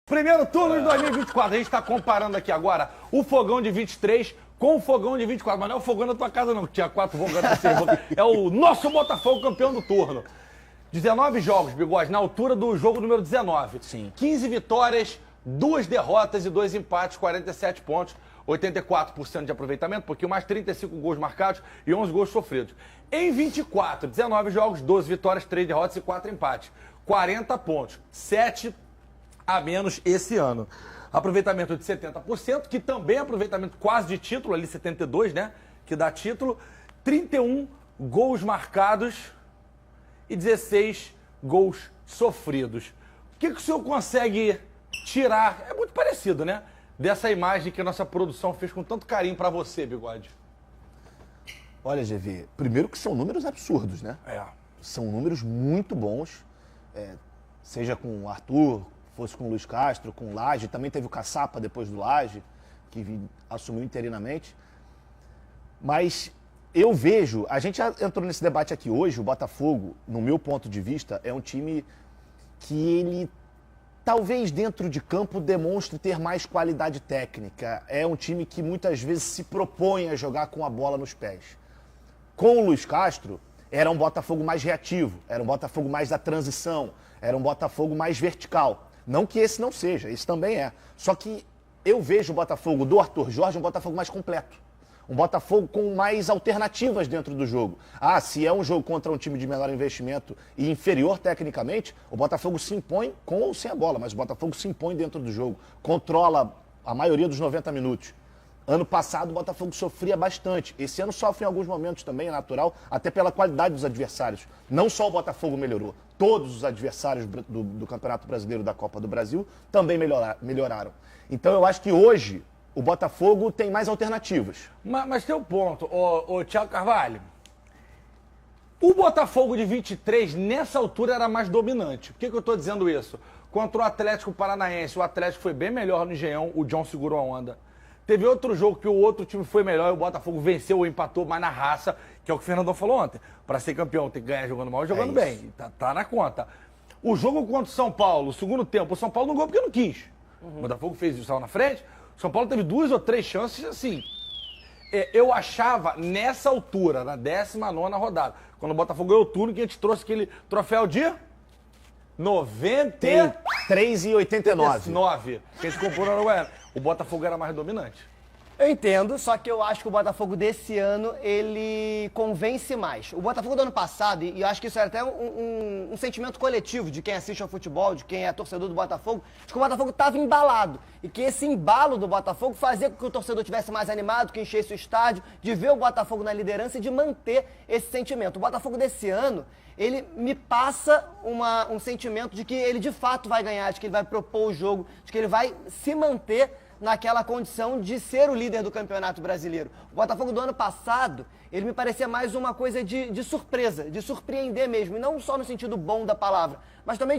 Primeiro turno de 2024. A gente está comparando aqui agora o fogão de 23 com o fogão de 24. Mas não é o fogão da tua casa, não, que tinha 4 fogões. É o nosso Botafogo campeão do turno. 19 jogos, Bigode, na altura do jogo número 19. Sim. 15 vitórias, 2 derrotas e 2 empates, 47 pontos, 84% de aproveitamento, um pouquinho mais, 35 gols marcados e 11 gols sofridos. Em 24, 19 jogos, 12 vitórias, 3 derrotas e 4 empates. 40 pontos, 7 a menos esse ano. Aproveitamento de 70%, que também é aproveitamento quase de título, ali 72, né? Que dá título. 31 gols marcados e 16 gols sofridos. O que o senhor consegue tirar? É muito parecido, né? Dessa imagem que a nossa produção fez com tanto carinho pra você, Bigode. Olha, GV, primeiro que são números absurdos, né? É. São números muito bons, seja com o Arthur, fosse com o Luiz Castro, com o Laje, também teve o Caçapa depois do Laje, que assumiu interinamente. Mas eu vejo, a gente já entrou nesse debate aqui hoje, o Botafogo, no meu ponto de vista, é um time que ele talvez dentro de campo demonstre ter mais qualidade técnica. É um time que muitas vezes se propõe a jogar com a bola nos pés. Com o Luiz Castro, era um Botafogo mais reativo, era um Botafogo mais da transição, era um Botafogo mais vertical. Não que esse não seja, esse também é. Só que eu vejo o Botafogo do Arthur Jorge um Botafogo mais completo. Um Botafogo com mais alternativas dentro do jogo. Ah, se é um jogo contra um time de menor investimento e inferior tecnicamente, o Botafogo se impõe com ou sem a bola, mas o Botafogo se impõe dentro do jogo. Controla a maioria dos 90 minutos. Ano passado o Botafogo sofria bastante. Esse ano sofre em alguns momentos também, é natural, até pela qualidade dos adversários. Não só o Botafogo melhorou, todos os adversários do Campeonato Brasileiro da Copa do Brasil também melhoraram. Então eu acho que hoje o Botafogo tem mais alternativas. Mas tem um ponto, ô Thiago Carvalho. O Botafogo de 23, nessa altura, era mais dominante. Por que eu estou dizendo isso? Contra o Atlético Paranaense, o Atlético foi bem melhor no Engenhão, o John segurou a onda. Teve outro jogo que o outro time foi melhor e o Botafogo venceu ou empatou, mas na raça, que é o que o Fernandão falou ontem. Para ser campeão tem que ganhar jogando mal e jogando bem. Tá na conta. O jogo contra o São Paulo, o segundo tempo, o São Paulo não ganhou porque não quis. O Botafogo fez isso, saiu na frente. O São Paulo teve 2 ou 3 chances, assim. Eu achava, nessa altura, na 19ª rodada, quando o Botafogo ganhou o turno, que a gente trouxe aquele troféu de 93,89. Que a gente comprou na Uruguaiana. O Botafogo era mais dominante. Eu entendo, só que eu acho que o Botafogo desse ano, ele convence mais. O Botafogo do ano passado, e eu acho que isso era até um sentimento coletivo de quem assiste ao futebol, de quem é torcedor do Botafogo, de que o Botafogo estava embalado. E que esse embalo do Botafogo fazia com que o torcedor estivesse mais animado, que enchesse o estádio, de ver o Botafogo na liderança e de manter esse sentimento. O Botafogo desse ano, ele me passa um sentimento de que ele de fato vai ganhar, de que ele vai propor o jogo, de que ele vai se manter naquela condição de ser o líder do Campeonato Brasileiro. O Botafogo do ano passado, ele me parecia mais uma coisa de surpresa, de surpreender mesmo, e não só no sentido bom da palavra, mas também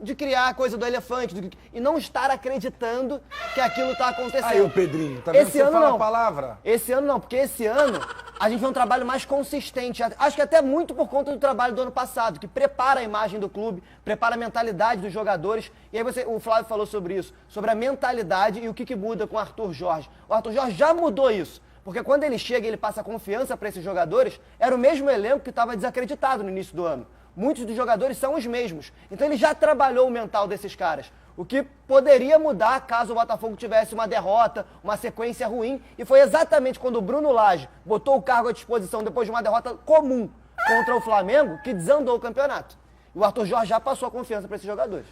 de criar a coisa do elefante, e não estar acreditando que aquilo está acontecendo. Aí o Pedrinho, tá vendo esse você ano fala não. a palavra? Esse ano não, porque esse ano a gente vê um trabalho mais consistente. Acho que até muito por conta do trabalho do ano passado, que prepara a imagem do clube, prepara a mentalidade dos jogadores. E aí o Flávio falou sobre isso, sobre a mentalidade e o que muda com o Arthur Jorge. O Arthur Jorge já mudou isso, porque quando ele chega e ele passa confiança para esses jogadores, era o mesmo elenco que estava desacreditado no início do ano. Muitos dos jogadores são os mesmos. Então ele já trabalhou o mental desses caras. O que poderia mudar caso o Botafogo tivesse uma derrota, uma sequência ruim. E foi exatamente quando o Bruno Lage botou o cargo à disposição depois de uma derrota comum contra o Flamengo que desandou o campeonato. E o Arthur Jorge já passou a confiança para esses jogadores.